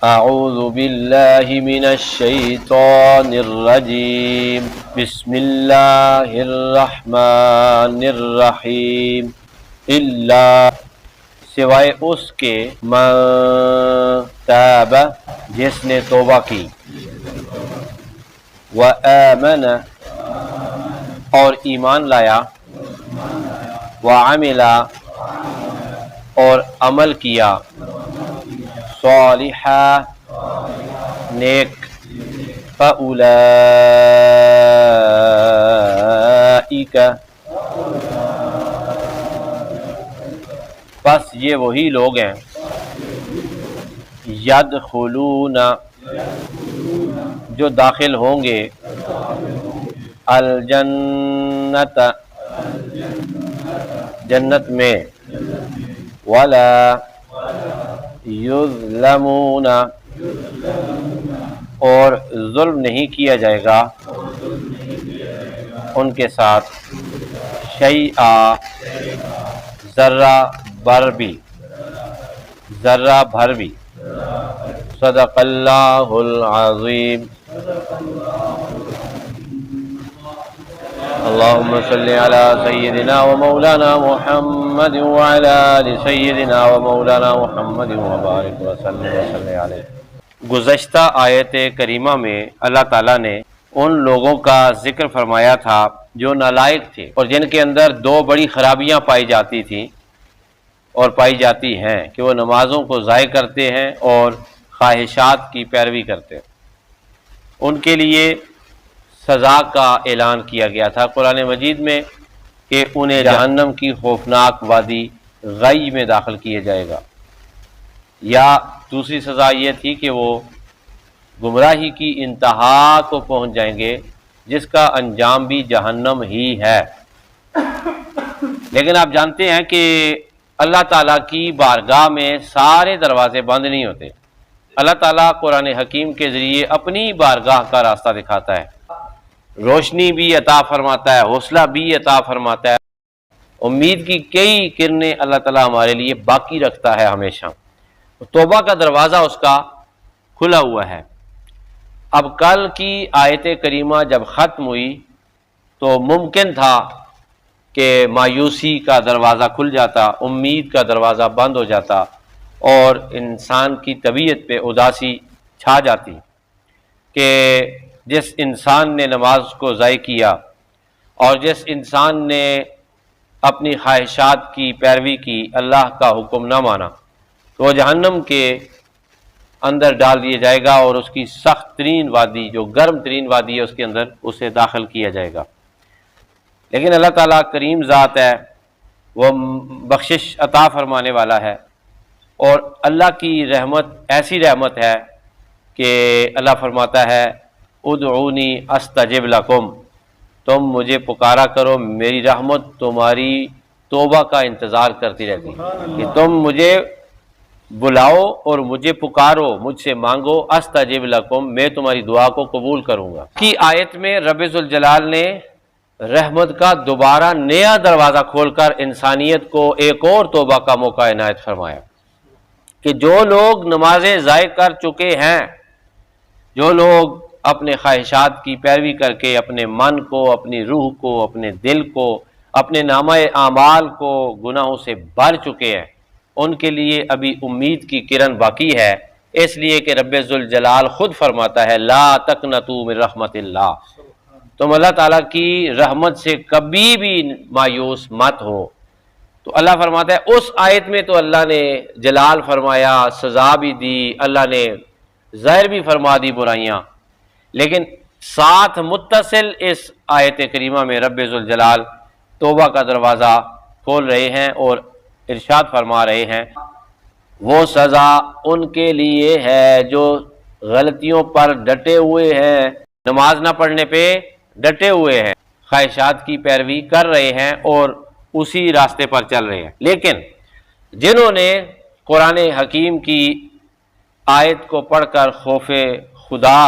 اعوذ باللہ من الشیطان الرجیم بسم اللہ الرحمن الرحیم الا سوائے اس کے من تاب جس نے توبہ کی وآمن اور ایمان لایا وعمل اور عمل کیا صالحا نیک فاولئک بس یہ وہی لوگ ہیں یدخلون جو داخل ہوں گے الجنت جنت میں ولا یظلمون اور ظلم نہیں کیا جائے گا ان کے ساتھ شیئا ذرہ بھر بھی صدق اللہ العظیم اللہم صلی علی سیدنا و مولانا محمد وعلی آل سیدنا و مولانا محمد وبارک وسلم علیہ۔ گزشتہ آیت کریمہ میں اللہ تعالیٰ نے ان لوگوں کا ذکر فرمایا تھا جو نالائق تھے اور جن کے اندر دو بڑی خرابیاں پائی جاتی تھیں اور پائی جاتی ہیں کہ وہ نمازوں کو ضائع کرتے ہیں اور خواہشات کی پیروی کرتے ہیں۔ ان کے لیے سزا کا اعلان کیا گیا تھا قرآن مجید میں کہ انہیں جہنم کی خوفناک وادی غی میں داخل کیا جائے گا، یا دوسری سزا یہ تھی کہ وہ گمراہی کی انتہا کو پہنچ جائیں گے جس کا انجام بھی جہنم ہی ہے۔ لیکن آپ جانتے ہیں کہ اللہ تعالیٰ کی بارگاہ میں سارے دروازے بند نہیں ہوتے۔ اللہ تعالیٰ قرآن حکیم کے ذریعے اپنی بارگاہ کا راستہ دکھاتا ہے، روشنی بھی عطا فرماتا ہے، حوصلہ بھی عطا فرماتا ہے، امید کی کئی کرنیں اللہ تعالیٰ ہمارے لیے باقی رکھتا ہے ہمیشہ۔ توبہ کا دروازہ اس کا کھلا ہوا ہے۔ اب کل کی آیت کریمہ جب ختم ہوئی تو ممکن تھا کہ مایوسی کا دروازہ کھل جاتا، امید کا دروازہ بند ہو جاتا اور انسان کی طبیعت پہ اداسی چھا جاتی کہ جس انسان نے نماز کو ضائع کیا اور جس انسان نے اپنی خواہشات کی پیروی کی، اللہ کا حکم نہ مانا، تو وہ جہنم کے اندر ڈال دیا جائے گا اور اس کی سخت ترین وادی، جو گرم ترین وادی ہے، اس کے اندر اسے داخل کیا جائے گا۔ لیکن اللہ تعالیٰ کریم ذات ہے، وہ بخشش عطا فرمانے والا ہے، اور اللہ کی رحمت ایسی رحمت ہے کہ اللہ فرماتا ہے ادعونی استجب لکم، تم مجھے پکارا کرو، میری رحمت تمہاری توبہ کا انتظار کرتی رہتی کہ تم مجھے بلاؤ اور مجھے پکارو، مجھ سے مانگو، استجب لکم، میں تمہاری دعا کو قبول کروں گا۔ کی آیت میں رب ذوالجلال نے رحمت کا دوبارہ نیا دروازہ کھول کر انسانیت کو ایک اور توبہ کا موقع عنایت فرمایا کہ جو لوگ نمازیں ضائع کر چکے ہیں، جو لوگ اپنے خواہشات کی پیروی کر کے اپنے من کو، اپنی روح کو، اپنے دل کو، اپنے نامہ اعمال کو گناہوں سے بھر چکے ہیں، ان کے لیے ابھی امید کی کرن باقی ہے، اس لیے کہ رب ذوالجلال خود فرماتا ہے لا تقنطوا من رحمت اللہ، تم اللہ تعالیٰ کی رحمت سے کبھی بھی مایوس مت ہو۔ تو اللہ فرماتا ہے اس آیت میں تو اللہ نے جلال فرمایا، سزا بھی دی، اللہ نے ظاہر بھی فرما دی برائیاں، لیکن ساتھ متصل اس آیت کریمہ میں رب ذوالجلال توبہ کا دروازہ کھول رہے ہیں اور ارشاد فرما رہے ہیں وہ سزا ان کے لیے ہے جو غلطیوں پر ڈٹے ہوئے ہیں، نماز نہ پڑھنے پہ ڈٹے ہوئے ہیں، خواہشات کی پیروی کر رہے ہیں اور اسی راستے پر چل رہے ہیں۔ لیکن جنہوں نے قرآن حکیم کی آیت کو پڑھ کر خوف خدا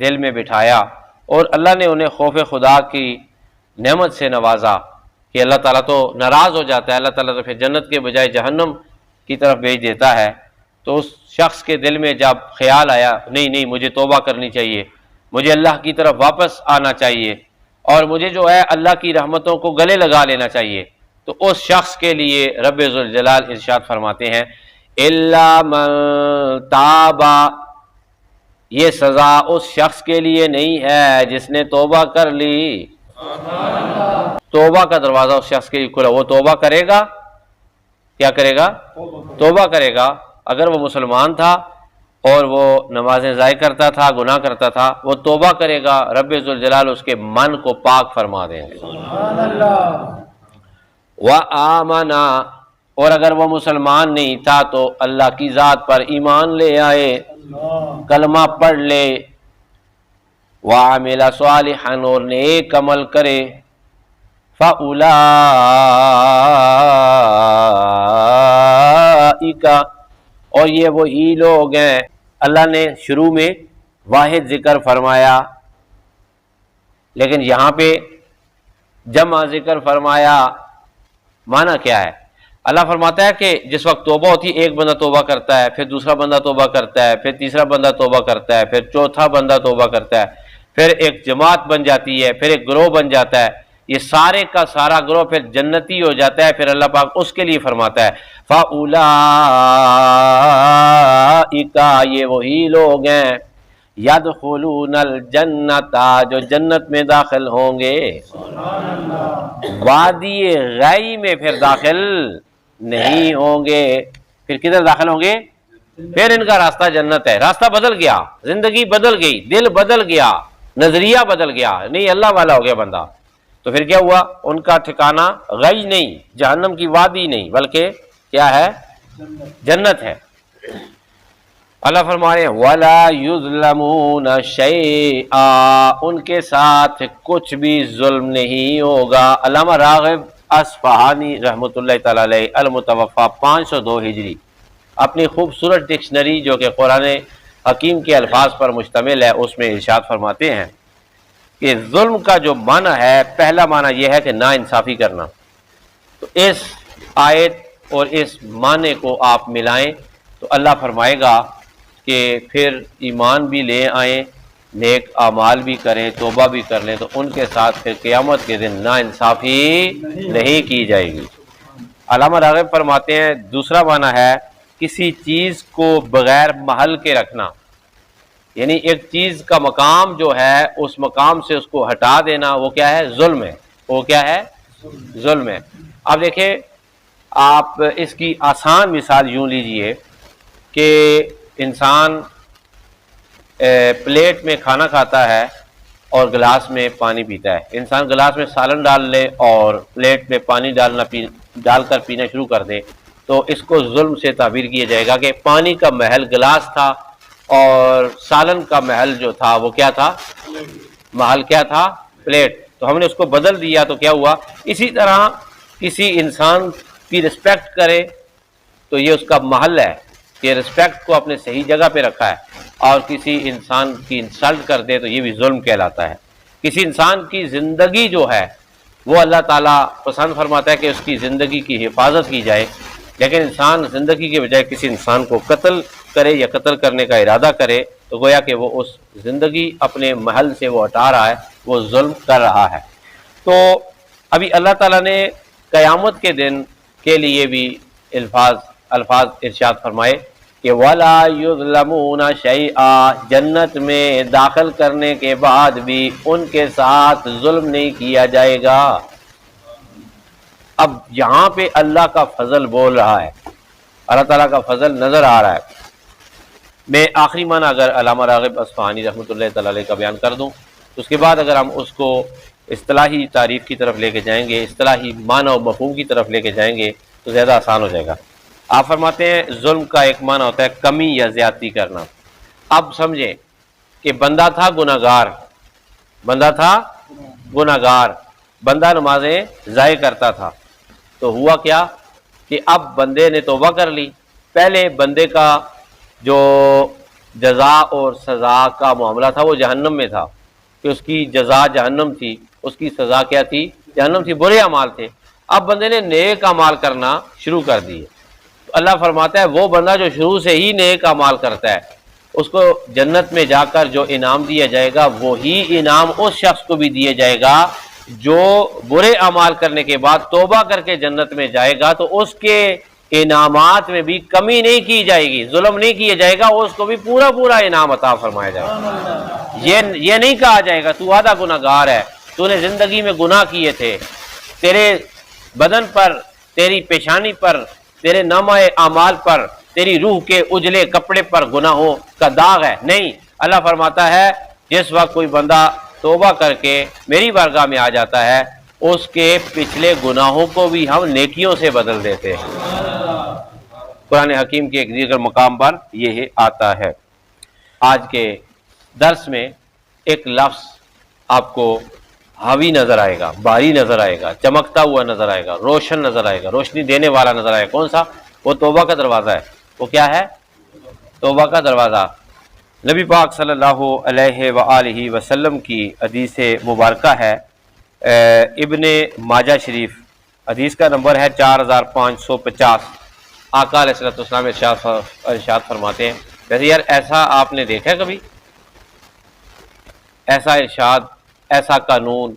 دل میں بٹھایا اور اللہ نے انہیں خوف خدا کی نعمت سے نوازا کہ اللہ تعالیٰ تو ناراض ہو جاتا ہے، اللہ تعالیٰ تو پھر جنت کے بجائے جہنم کی طرف بھیج دیتا ہے، تو اس شخص کے دل میں جب خیال آیا نہیں مجھے توبہ کرنی چاہیے، مجھے اللہ کی طرف واپس آنا چاہیے، اور مجھے جو ہے اللہ کی رحمتوں کو گلے لگا لینا چاہیے، تو اس شخص کے لیے رب ذوالجلال ارشاد فرماتے ہیں الا من تابا، یہ سزا اس شخص کے لیے نہیں ہے جس نے توبہ کر لی۔ توبہ کا دروازہ اس شخص کے لیے کھلا، وہ توبہ کرے گا، کیا کرے گا؟ توبہ کرے گا۔ اگر وہ مسلمان تھا اور وہ نمازیں ضائع کرتا تھا، گناہ کرتا تھا، وہ توبہ کرے گا، رب ذوالجلال اس کے من کو پاک فرما دیں گے۔ وآمنا، اور اگر وہ مسلمان نہیں تھا تو اللہ کی ذات پر ایمان لے آئے، کلمہ پڑھ لے، وعمل صالحا، اور نیک عمل کرے، فاولئک، اور یہ وہی لوگ ہیں۔ اللہ نے شروع میں واحد ذکر فرمایا، لیکن یہاں پہ جمع ذکر فرمایا۔ معنی کیا ہے؟ اللہ فرماتا ہے کہ جس وقت توبہ ہوتی ہے، ایک بندہ توبہ کرتا ہے، پھر دوسرا بندہ توبہ کرتا ہے، پھر تیسرا بندہ توبہ کرتا ہے، پھر چوتھا بندہ توبہ کرتا ہے، پھر ایک جماعت بن جاتی ہے، پھر ایک گروہ بن جاتا ہے، یہ سارے کا سارا گروہ پھر جنتی ہو جاتا ہے۔ پھر اللہ پاک اس کے لیے فرماتا ہے فَأُولَئِكَ، یہ وہی لوگ ہیں، يَدْخُلُونَ الْجَنَّةَ، جو جنت میں داخل ہوں گے، وادی غی میں پھر داخل نہیں ہوں گے۔ پھر کدھر داخل ہوں گے؟ پھر ان کا راستہ جنت ہے۔ راستہ بدل گیا، زندگی بدل گئی، دل بدل گیا، نظریہ بدل گیا، نہیں اللہ والا ہو گیا بندہ، تو پھر کیا ہوا؟ ان کا ٹھکانہ غی نہیں، جہنم کی وادی نہیں، بلکہ کیا ہے؟ جنت ہے۔ اللہ فرما رہے ہیں وَلَا يُظْلَمُونَ شَيْئًا، ان کے ساتھ کچھ بھی ظلم نہیں ہوگا۔ علامہ راغب اصفہانی رحمۃ اللہ تعالی علیہ، المتوفی 502 ہجری، اپنی خوبصورت ڈکشنری جو کہ قرآن حکیم کے الفاظ پر مشتمل ہے، اس میں ارشاد فرماتے ہیں کہ ظلم کا جو معنی ہے، پہلا معنی یہ ہے کہ نا انصافی کرنا۔ تو اس آیت اور اس معنی کو آپ ملائیں تو اللہ فرمائے گا کہ پھر ایمان بھی لے آئیں، نیک اعمال بھی کریں، توبہ بھی کر لیں، تو ان کے ساتھ پھر قیامت کے دن نا انصافی نہیں کی جائے گی۔ علامہ راغب فرماتے ہیں دوسرا معنی ہے کسی چیز کو بغیر محل کے رکھنا، یعنی ایک چیز کا مقام جو ہے اس مقام سے اس کو ہٹا دینا، وہ کیا ہے؟ ظلم ہے۔ وہ کیا ہے؟ ظلم ہے۔ اب دیکھیں، آپ اس کی آسان مثال یوں لیجئے کہ انسان پلیٹ میں کھانا کھاتا ہے اور گلاس میں پانی پیتا ہے۔ انسان گلاس میں سالن ڈال لے اور پلیٹ میں پانی ڈال کر پینا شروع کر دے، تو اس کو ظلم سے تعبیر کیا جائے گا کہ پانی کا محل گلاس تھا اور سالن کا محل جو تھا وہ کیا تھا؟ محل کیا تھا؟ پلیٹ۔ تو ہم نے اس کو بدل دیا تو کیا ہوا؟ اسی طرح کسی انسان کی رسپیکٹ کرے تو یہ اس کا محل ہے کہ رسپیکٹ کو اپنے صحیح جگہ پہ رکھا ہے، اور کسی انسان کی انسلٹ کر دے تو یہ بھی ظلم کہلاتا ہے۔ کسی انسان کی زندگی جو ہے وہ اللہ تعالیٰ پسند فرماتا ہے کہ اس کی زندگی کی حفاظت کی جائے، لیکن انسان زندگی کے بجائے کسی انسان کو قتل کرے یا قتل کرنے کا ارادہ کرے تو گویا کہ وہ اس زندگی اپنے محل سے وہ ہٹا رہا ہے، وہ ظلم کر رہا ہے۔ تو ابھی اللہ تعالیٰ نے قیامت کے دن کے لیے بھی الفاظ ارشاد فرمائے کہ وَلَا يُظْلَمُونَ شَيْئًا، جنت میں داخل کرنے کے بعد بھی ان کے ساتھ ظلم نہیں کیا جائے گا۔ اب یہاں پہ اللہ کا فضل بول رہا ہے، اللہ تعالیٰ کا فضل نظر آ رہا ہے۔ میں آخری معنی اگر علامہ راغب اصفہانی رحمۃ اللہ تعالی علیہ کا بیان کر دوں تو اس کے بعد اگر ہم اس کو اصطلاحی تعریف کی طرف لے کے جائیں گے، اصطلاحی معنی و مفہوم کی طرف لے کے جائیں گے تو زیادہ آسان ہو جائے گا۔ آپ فرماتے ہیں ظلم کا ایک معنی ہوتا ہے کمی یا زیادتی کرنا۔ اب سمجھیں کہ بندہ تھا گناہگار، بندہ نمازیں ضائع کرتا تھا، تو ہوا کیا کہ اب بندے نے توبہ کر لی۔ پہلے بندے کا جو جزا اور سزا کا معاملہ تھا وہ جہنم میں تھا، کہ اس کی جزا جہنم تھی، اس کی سزا کیا تھی؟ جہنم تھی، برے اعمال تھے۔ اب بندے نے نیک اعمال کرنا شروع کر دیے، تو اللہ فرماتا ہے وہ بندہ جو شروع سے ہی نیک اعمال کرتا ہے اس کو جنت میں جا کر جو انعام دیا جائے گا وہی انعام اس شخص کو بھی دیا جائے گا جو برے اعمال کرنے کے بعد توبہ کر کے جنت میں جائے گا، تو اس کے انعامات میں بھی کمی نہیں کی جائے گی، ظلم نہیں کیا جائے گا، اس کو بھی پورا پورا انعام عطا فرمایا جائے گا۔ یہ نہیں کہا جائے گا تو آدھا گناہ گار ہے، تو نے زندگی میں گناہ کیے تھے، تیرے بدن پر، تیری پیشانی پر، تیرے نامہ اعمال پر، تیری روح کے اجلے کپڑے پر گناہوں کا داغ ہے۔ نہیں، اللہ فرماتا ہے جس وقت کوئی بندہ توبہ کر کے میری بارگاہ میں آ جاتا ہے اس کے پچھلے گناہوں کو بھی ہم نیکیوں سے بدل دیتے ہیں۔ قرآن حکیم کے ایک دیگر مقام پر یہ آتا ہے۔ آج کے درس میں ایک لفظ آپ کو حاوی نظر آئے گا، باری نظر آئے گا، چمکتا ہوا نظر آئے گا، روشن نظر آئے گا، روشنی دینے والا نظر آئے گا۔ کون سا؟ وہ توبہ کا دروازہ ہے۔ وہ کیا ہے؟ توبہ کا دروازہ۔ نبی پاک صلی اللہ علیہ وآلہ وسلم کی حدیث مبارکہ ہے، ابن ماجہ شریف، حدیث کا نمبر ہے 4550۔ آقا علیہ السلام ارشاد فرماتے ہیں، کہتے یار ایسا آپ نے دیکھا ہے کبھی؟ ایسا ارشاد، ایسا قانون،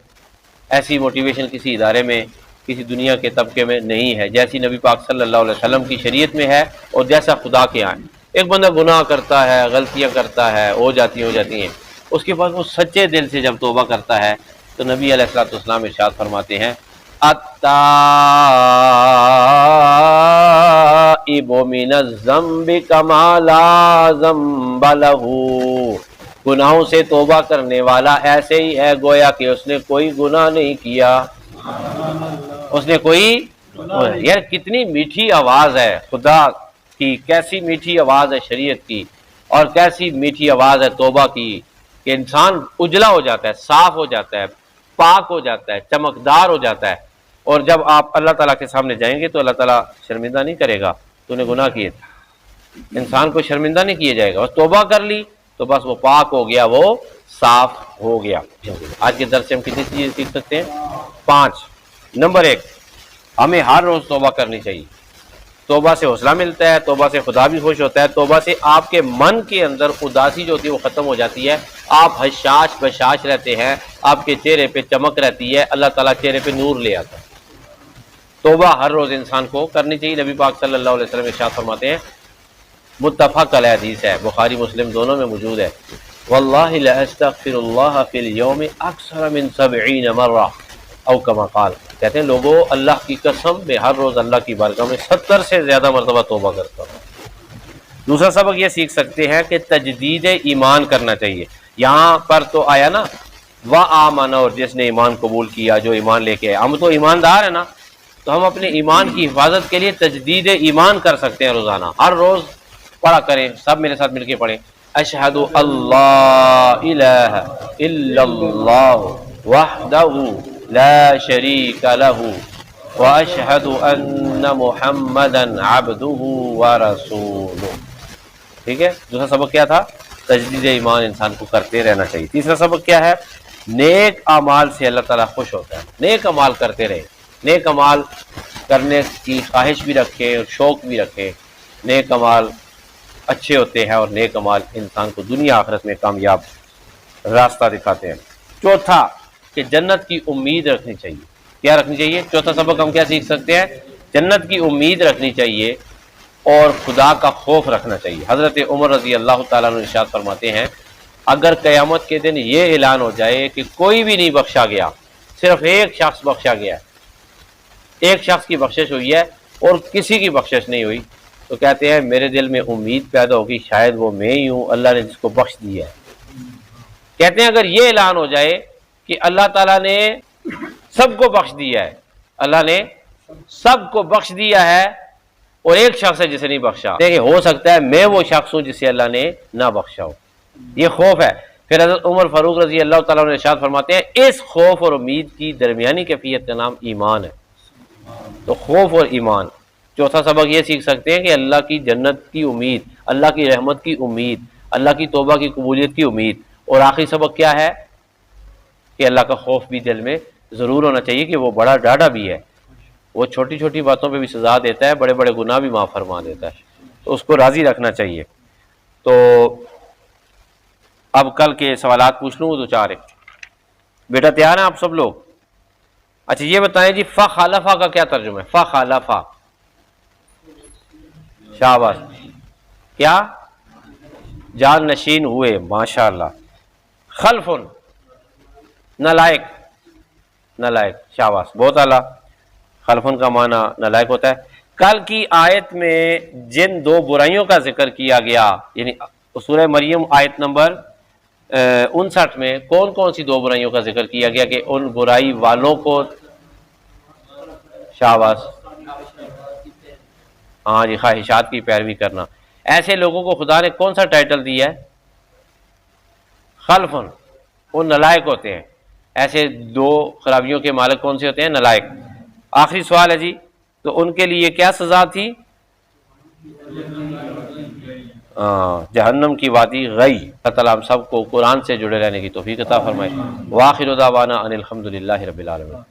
ایسی موٹیویشن کسی ادارے میں، کسی دنیا کے طبقے میں نہیں ہے جیسی نبی پاک صلی اللہ علیہ وسلم کی شریعت میں ہے اور جیسا خدا کے یہاں ہے۔ ایک بندہ گناہ کرتا ہے، غلطیاں کرتا ہے، ہو جاتی ہیں، اس کے بعد وہ سچے دل سے جب توبہ کرتا ہے تو نبی علیہ السلام ارشاد فرماتے ہیں التائب من الذنب کما لا ذنب لہ، گناہوں سے توبہ کرنے والا ایسے ہی ہے گویا کہ اس نے کوئی گناہ نہیں کیا۔ اس نے کوئی، یار کتنی میٹھی آواز ہے خدا کی، کیسی میٹھی آواز ہے شریعت کی، اور کیسی میٹھی آواز ہے توبہ کی کہ انسان اجلا ہو جاتا ہے، صاف ہو جاتا ہے، پاک ہو جاتا ہے، چمکدار ہو جاتا ہے، اور جب آپ اللہ تعالیٰ کے سامنے جائیں گے تو اللہ تعالیٰ شرمندہ نہیں کرے گا تو نے گناہ کیے تھے، انسان کو شرمندہ نہیں کیا جائے گا، بس توبہ کر لی تو بس وہ پاک ہو گیا، وہ صاف ہو گیا۔ آج کے درس سے ہم کتنی چیزیں سیکھ سکتے ہیں؟ 5۔ نمبر 1، ہمیں ہر روز توبہ کرنی چاہیے۔ توبہ سے حوصلہ ملتا ہے، توبہ سے خدا بھی خوش ہوتا ہے، توبہ سے آپ کے من کے اندر اداسی جو ہوتی ہے وہ ختم ہو جاتی ہے، آپ حشاش بشاش رہتے ہیں، آپ کے چہرے پہ چمک رہتی ہے، اللہ تعالیٰ چہرے پہ نور لے آتا ہے۔ توبہ ہر روز انسان کو کرنی چاہیے۔ نبی پاک صلی اللہ علیہ وسلم ارشاد فرماتے ہیں، متفق علیہ حدیث ہے، بخاری مسلم دونوں میں موجود ہے، واللہ لا استغفر اللہ فی اليوم اکثر من 70 مرہ او کما قال، کہتے ہیں لوگوں اللہ کی قسم میں ہر روز اللہ کی بارگاہ میں 70 سے زیادہ مرتبہ توبہ کرتا ہوں۔ دوسرا سبق یہ سیکھ سکتے ہیں کہ تجدید ایمان کرنا چاہیے۔ یہاں پر تو آیا نا وآمن، اور جس نے ایمان قبول کیا، جو ایمان لے کے آئے، ہم تو ایماندار ہیں نا، تو ہم اپنے ایمان کی حفاظت کے لیے تجدید ایمان کر سکتے ہیں روزانہ، ہر روز پڑھا کریں، سب میرے ساتھ مل کے پڑھیں، اشہد اللہ الہ الا اللہ وحدہ لا شریک لہ واشہد ان محمدا عبدہ ورسولہ۔ ٹھیک ہے، دوسرا سبق کیا تھا؟ تجدید ایمان انسان کو کرتے رہنا چاہیے۔ تیسرا سبق کیا ہے؟ نیک اعمال سے اللہ تعالیٰ خوش ہوتا ہے، نیک اعمال کرتے رہے، نیک اعمال کرنے کی خواہش بھی رکھیں اور شوق بھی رکھیں، نیک اعمال اچھے ہوتے ہیں اور نیک اعمال انسان کو دنیا آخرت میں کامیاب راستہ دکھاتے ہیں۔ چوتھا کہ جنت کی امید رکھنی چاہیے۔ کیا رکھنی چاہیے؟ چوتھا سبق ہم کیا سیکھ سکتے ہیں؟ جنت کی امید رکھنی چاہیے اور خدا کا خوف رکھنا چاہیے۔ حضرت عمر رضی اللہ تعالیٰ عنہ ارشاد فرماتے ہیں، اگر قیامت کے دن یہ اعلان ہو جائے کہ کوئی بھی نہیں بخشا گیا، صرف ایک شخص بخشا گیا ہے، ایک شخص کی بخشش ہوئی ہے اور کسی کی بخشش نہیں ہوئی، تو کہتے ہیں میرے دل میں امید پیدا ہوگی شاید وہ میں ہی ہوں، اللہ نے جس کو بخش دیا ہے۔ کہتے ہیں اگر یہ اعلان ہو جائے کہ اللہ تعالیٰ نے سب کو بخش دیا ہے، اللہ نے سب کو بخش دیا ہے اور ایک شخص ہے جسے نہیں بخشا، دیکھیں ہو سکتا ہے میں وہ شخص ہوں جسے اللہ نے نہ بخشا ہو، یہ خوف ہے۔ پھر حضرت عمر فاروق رضی اللہ تعالیٰ عنہ ارشاد فرماتے ہیں، اس خوف اور امید کی درمیانی کیفیت کا نام ایمان ہے۔ تو خوف اور ایمان۔ چوتھا سبق یہ سیکھ سکتے ہیں کہ اللہ کی جنت کی امید، اللہ کی رحمت کی امید، اللہ کی توبہ کی قبولیت کی امید۔ اور آخری سبق کیا ہے؟ کہ اللہ کا خوف بھی دل میں ضرور ہونا چاہیے کہ وہ بڑا ڈاڈا بھی ہے، وہ چھوٹی چھوٹی باتوں پہ بھی سزا دیتا ہے، بڑے بڑے گناہ بھی معاف فرما دیتا ہے، تو اس کو راضی رکھنا چاہیے۔ تو اب کل کے سوالات پوچھ لوں، دو چار ایک بیٹا تیار ہیں آپ سب لوگ؟ اچھا یہ بتائیں جی، فخلفہ کا کیا ترجمہ ہے؟ فخلفہ، شاباش، کیا؟ جان نشین ہوئے، ماشاءاللہ۔ خلف، نالائق، نالائق، شاباش، بہت اعلیٰ۔ خلفن کا معنی نالائق ہوتا ہے۔ کل کی آیت میں جن دو برائیوں کا ذکر کیا گیا، یعنی سورہ مریم آیت نمبر 59 میں کون کون سی دو برائیوں کا ذکر کیا گیا کہ ان برائی والوں کو، شاباش، ہاں جی، خواہشات کی پیروی کرنا، ایسے لوگوں کو خدا نے کون سا ٹائٹل دیا ہے؟ خلفن، وہ نالائق ہوتے ہیں۔ ایسے دو خرابیوں کے مالک کون سے ہوتے ہیں؟ نالائق۔ آخری سوال ہے جی، تو ان کے لیے کیا سزا تھی؟ جہنم کی وادی غی۔ اللہ تعالیٰ ہم سب کو قرآن سے جڑے رہنے کی توفیق عطا فرمائے۔ وآخر دعوانا ان الحمد للہ رب العالمین۔